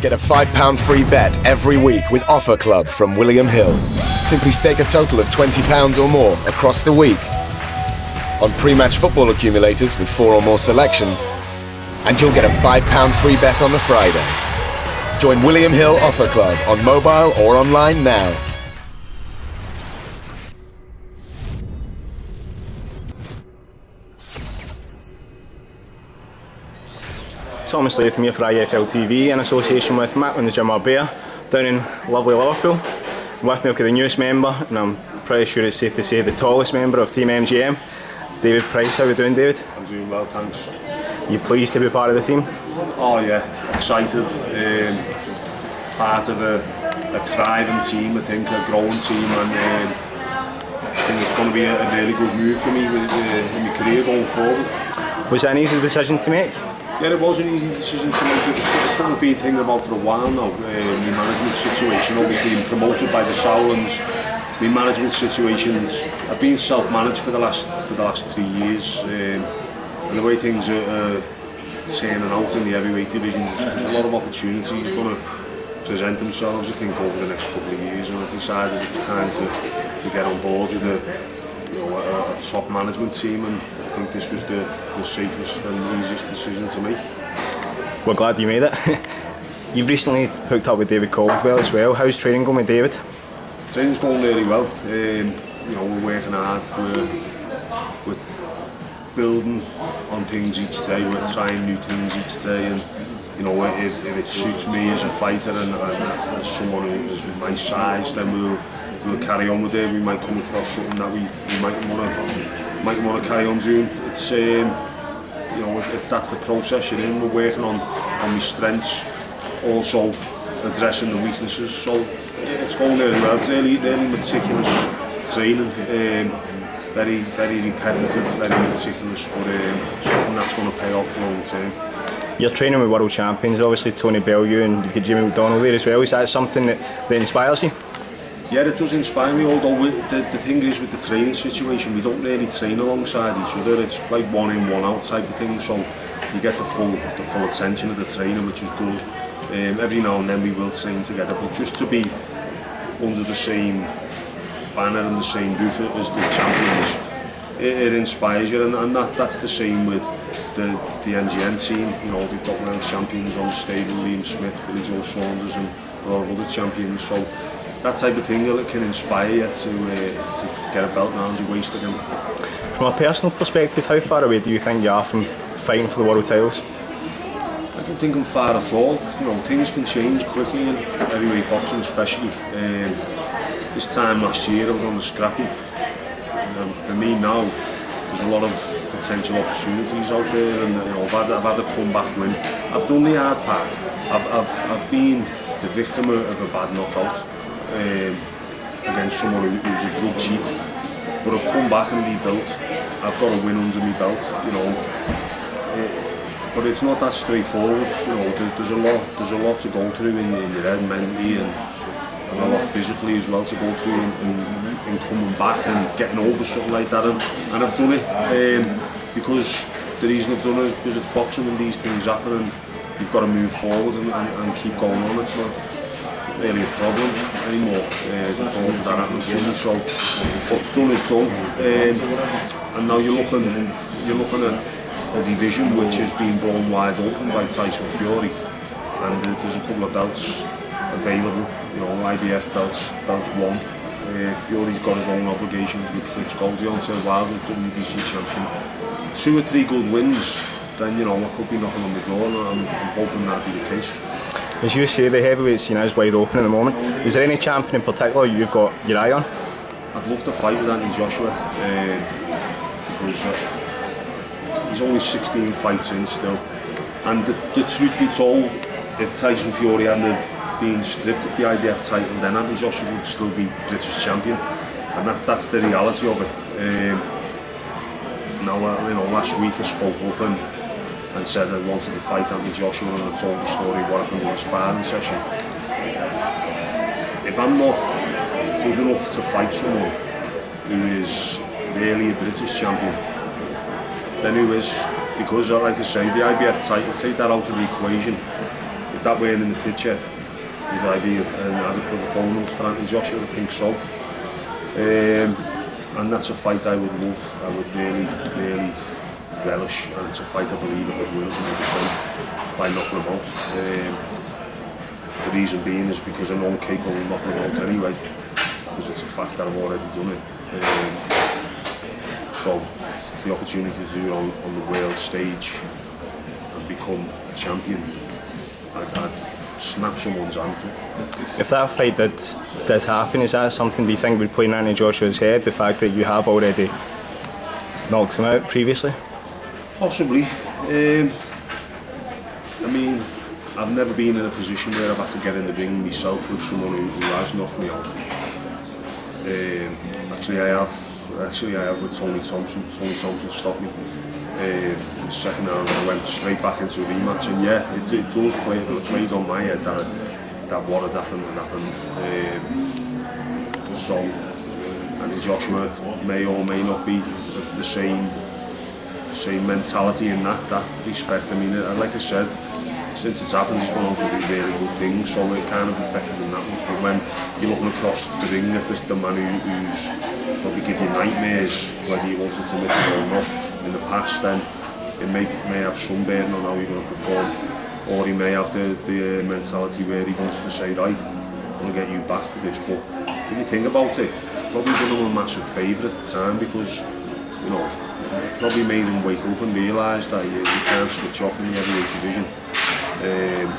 Get a £5 free bet every week with Offer Club from William Hill. Simply stake a total of £20 or more across the week on pre-match football accumulators with 4 or more selections, and you'll get a £5 free bet on the Friday. Join William Hill Offer Club on mobile or online now. Thomas Latham here for IFL TV in association with Macklin's Gym Bear down in lovely Liverpool. With me, I've got the newest member, and I'm pretty sure it's safe to say the tallest member of Team MGM, David Price. How are you doing, David? I'm doing well, thanks. You pleased to be part of the team? Oh yeah, excited. Part of a thriving team, I think, a growing team, and I think it's going to be a really good move for me in my career going forward. Was that an easy decision to make? Yeah, it was an easy decision to make. It's something I've been thinking about for a while now. My management situation, obviously been promoted by the Sowlands. My management situations, I've been self-managed for the last 3 years, and the way things are turning out in the heavyweight division, there's a lot of opportunities going to present themselves, I think, over the next couple of years, and I decided it was time to get on board with a top management team, and I think this was the safest and easiest decision to make. We're glad you made it. You've recently hooked up with David Caldwell as well. How's training going with David? Training's going really well. We're working hard. We're building on things each day. We're trying new things each day, and if it suits me as a fighter and as someone who's my size, then we'll carry on with it. We might come across something that we might want to carry on doing. It's if that's the process you're in. We're working on my strengths, also addressing the weaknesses. So it's going really well. It's really meticulous training, very repetitive, very meticulous, but something that's going to pay off long term. You're training with world champions, obviously Tony Bellew, and you've got Jimmy McDonald there as well. Is that something that inspires you? Yeah, it does inspire me, although the thing is with the training situation, we don't really train alongside each other. It's like one in, one out type of thing, so you get the full attention of the training, which is good. Every now and then we will train together, but just to be under the same banner and the same roof as the champions, it inspires you, and that's the same with the MGM team. They've got world champions on the stable, Liam Smith, Billy Joe Saunders, and a lot of other champions. So that type of thing can inspire you to get a belt around your waist again. From a personal perspective, how far away do you think you are from fighting for the world titles? I don't think I'm far at all. Things can change quickly in heavyweight boxing, especially. This time last year I was on the scrappy. For me now, there's a lot of potential opportunities out there, and I've had a comeback win. I've done the hard part. I've been the victim of a bad knockout against someone who's a drug cheat, but I've come back and rebuilt. I've got a win under my belt, but it's not that straightforward. There's a lot to go through in your head mentally, and a lot physically as well to go through in coming back and getting over something like that, and I've done it because the reason I've done it is because it's boxing and these things happen, and you've got to move forward and keep going on. It's not really a problem anymore. Because that happened to me, so what's done is done, and now you're looking at a division which has been blown wide open by Tyson Fury, and there's a couple of belts available. IBF belts won. Fury's got his own obligations with Klitschko. Deontay Wilder's WBC champion. 2 or 3 good wins, then I could be knocking on the door, and I'm hoping that'll be the case. As you say, the heavyweight scene is wide open at the moment. Is there any champion in particular you've got your eye on? I'd love to fight with Anthony Joshua, because he's only 16 fights in still. And the truth be told, if Tyson Fury hadn't been stripped of the IBF title, then Anthony Joshua would still be British champion, and that's the reality of it. Last week I spoke up and said I wanted to fight Anthony Joshua, and I told the story of what happened in the sparring session. If I'm not good enough to fight someone who is really a British champion, then who is? Because like I say, the IBF title, take that out of the equation. If that weren't in the picture, would I be an adequate opponent for Anthony Joshua? I think so. And that's a fight I would love, I would really relish, and it's a fight I believe I could win by knocking him out. The reason being is because I know I'm capable of knocking him out anyway, because it's a fact that I've already done it. So it's the opportunity to do it on the world stage and become a champion, I'd snap someone's hand for it. If that fight did happen, is that something do you think would play in Anthony Joshua's head, the fact that you have already knocked him out previously? Possibly. I mean, I've never been in a position where I've had to get in the ring myself with someone who has knocked me out. Actually I have with Tony Thompson. Tony Thompson stopped me the second round, and I went straight back into a rematch. And yeah, it does play. It plays on my head that what has happened has happened. So, and Joshua may or may not be of the same mentality in that respect. I mean, like I said, since it's happened, he's gone on to do really good things, so it kind of affected him that much. But when you're looking across the ring at the man who's probably give you nightmares, whether you wanted to admit it or not, in the past, then it may have some bearing on how you're going to perform, or he may have the mentality where he wants to say, right, I'm going to get you back for this. But if you think about it, probably done him a massive favour at the time, because, you know, it probably made him wake up and realise that you can't switch off in the heavyweight division. And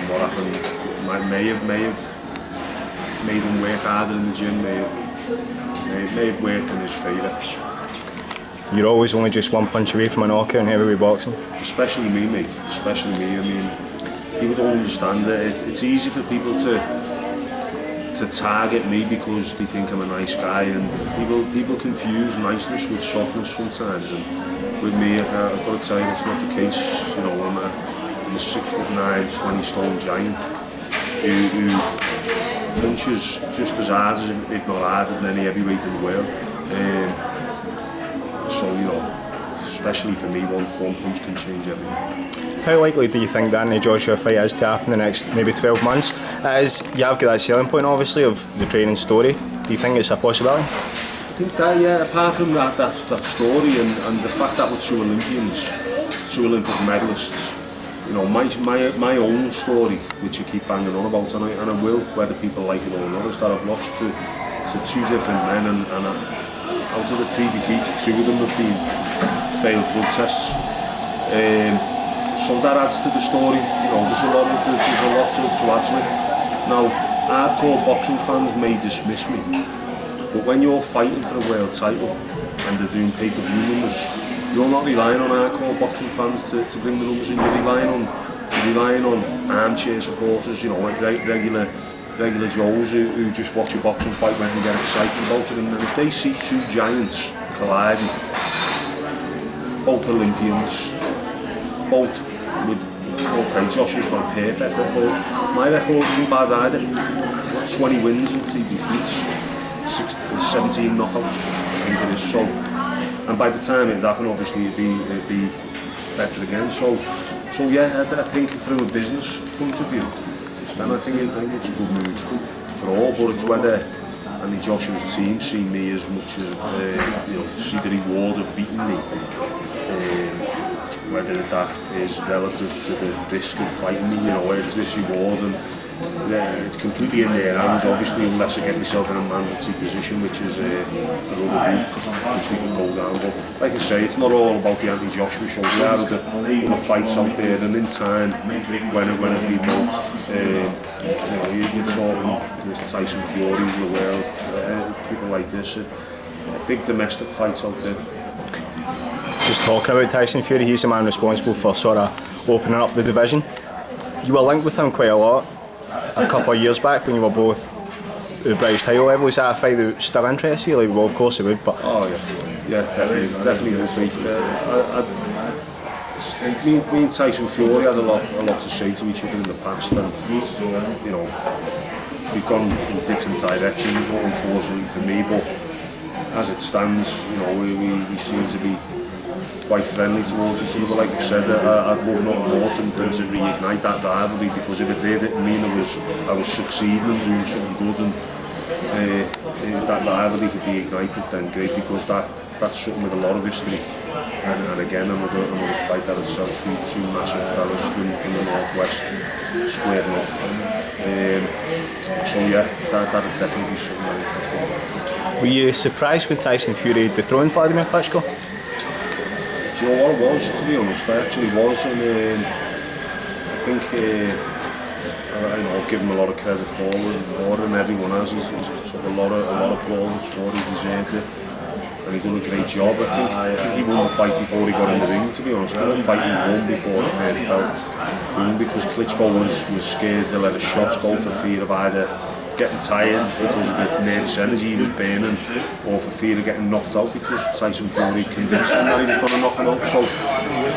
what happened may have made him work harder in the gym, may have worked in his favour. You're always only just one punch away from a knockout in heavyweight boxing. Especially me, mate. Especially me. I mean, people don't understand it. It's easy for people to target me because they think I'm a nice guy, and people confuse niceness with softness sometimes. And with me, I've got to tell you, it's not the case. You know, I'm a 6'9", 20-stone giant who punches just as hard as, if not harder, than any heavyweight in the world. So, you know, especially for me, one punch can change everything. How likely do you think the Anthony Joshua fight is to happen in the next maybe 12 months? You have got that selling point, obviously, of the training story. Do you think it's a possibility? I think that, yeah, apart from that story and the fact that we're two Olympians, two Olympic medalists, you know, my own story, which I keep banging on about, and I will, whether people like it or not, is that I've lost to two different men, and out of the 3 defeats, 2 of them have been failed drug tests. So that adds to the story. You know, there's a lot to add to it. Now, hardcore boxing fans may dismiss me, but when you're fighting for a world title and they're doing pay-per-view numbers, you're not relying on hardcore boxing fans to bring the numbers in. You're relying on armchair supporters, you know, like regular Joes who just watch a boxing fight when they get excited about it. And if they see 2 giants colliding, both Olympians, both with, okay, Joshua's got a perfect record. My record isn't bad either. I've got 20 wins and 3 defeats, 17 knockouts, I think it is. So, and by the time it happened, obviously it'd be better again. So yeah, I think from a business point of view, then I think it's a good move for all. But it's whether Anthony Joshua's team see me as much as you know, see the reward of beating me. Whether that is relative to the risk of fighting me, you know, it's this reward, and it's completely in their hands, obviously, unless I get myself in a mandatory position, which is another route which we can go down. But like I say, it's not all about the Anthony Joshua show. There are other fights out there, and in time, when it be built, you know, you're talking this Tyson Furies of the world, people like this, big domestic fights out there. Just talking about Tyson Fury, he's the man responsible for sort of opening up the division. You were linked with him quite a lot a couple of years back when you were both at the British title level. Is that a fight that still interests you? Like, well, of course it would, but... Oh yeah, definitely would be. Me and Tyson Fury had a lot to say to each other in the past, and you know, we've gone in different directions, unfortunately for me, but as it stands, you know, we seem to be quite friendly towards each other. Like I said, I'd love nothing more than to reignite that rivalry, because if it did, it mean I was succeeding and doing something good, and if that rivalry could be ignited, then great, because that's something with a lot of history. And again, another fight that has had two massive fellas from the northwest squaring off. So yeah, that would definitely be something that interesting. Were you surprised when Tyson Fury dethroned Vladimir Klitschko? Do you know what it was, to be honest? I actually was, and I think I've given him a lot of credit for it, and everyone has. He's took a lot of applause for it. He deserved it, and he's done a great job. I think he won the fight before he got in the ring, to be honest. I think the fight was won before the first belt. He won because Klitschko was scared to let his shots go for fear of either getting tired because of the nervous energy he was burning, or for fear of getting knocked out because Tyson Fury convinced him that he was going to knock him out. So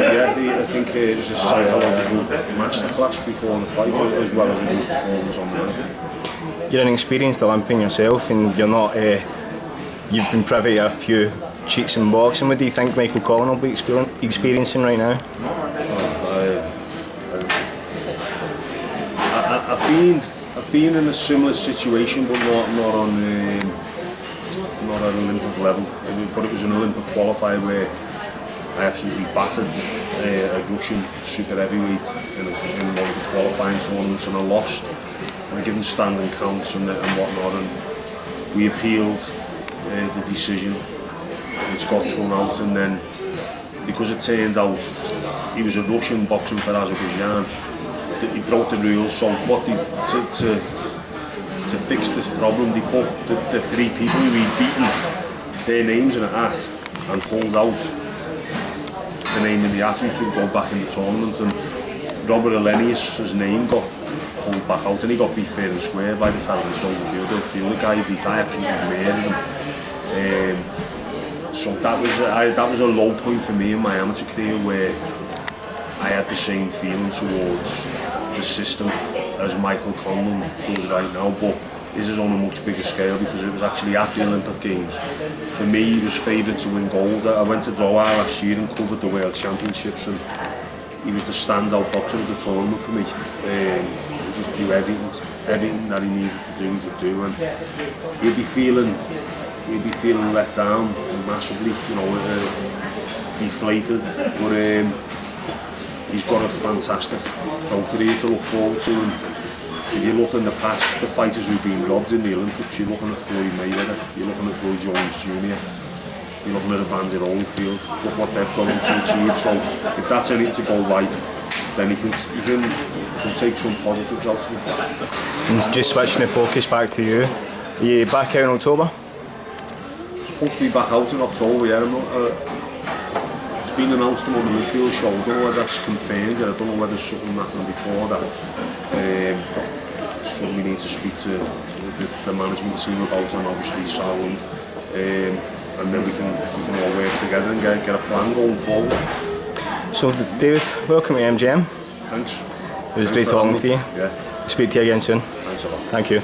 yeah, I think it was a psychological masterclass before the fight, as well as a good performance on the night. You're an experienced Olympian yourself, and you're not. You've been privy to a few cheats in boxing. What do you think Michael Collin will be experiencing right now? I've been in a similar situation, but not on not at an Olympic level. But it was an Olympic qualifier where I absolutely battered a Russian super heavyweight in one of the qualifying tournaments, and I lost. And I given standing counts and whatnot, and we appealed the decision, which got thrown out, and then because it turned out he was a Russian boxing for Azerbaijan, he broke the rules. So what they to fix this problem, they put the three people who he'd beaten, their names in a hat, and pulled out the name in the hat to go back in the tournament. And Robert Elenius' name got pulled back out, and he got beat fair and square by the fella and so the other guy he beat. I absolutely murdered him. So that was a low point for me in my amateur career, where I had the same feeling towards the system as Michael Conlon does right now, but this is on a much bigger scale because it was actually at the Olympic Games. For me, he was favoured to win gold. I went to Doha last year and covered the World Championships, and he was the standout boxer of the tournament for me. He just do everything that he needed to do, and he'd be feeling let down massively, deflated. But he's got a fantastic pro career to look forward to, and if you look in the past, the fighters who've been robbed in the Olympics, you're looking at Floyd Mayweather, you're looking at Roy Jones Jr., you're looking at Evander Holyfield. Look what they've gone on to achieve. So if that's anything to go right, then he can take some positives out of it. And just switching the focus back to you, are you back out in October? I'm supposed to be back out in October, yeah. It's been announced I'm on the Liverpool show. I don't know whether that's confirmed yet. I don't know whether there's something happened before that. It's something we need to speak to the management team about, and obviously Sound, and then we can all work together and get a plan going forward. So David, welcome to MGM. Thanks. It was great talking to you. Yeah. Speak to you again soon. Thanks a lot. Thank you.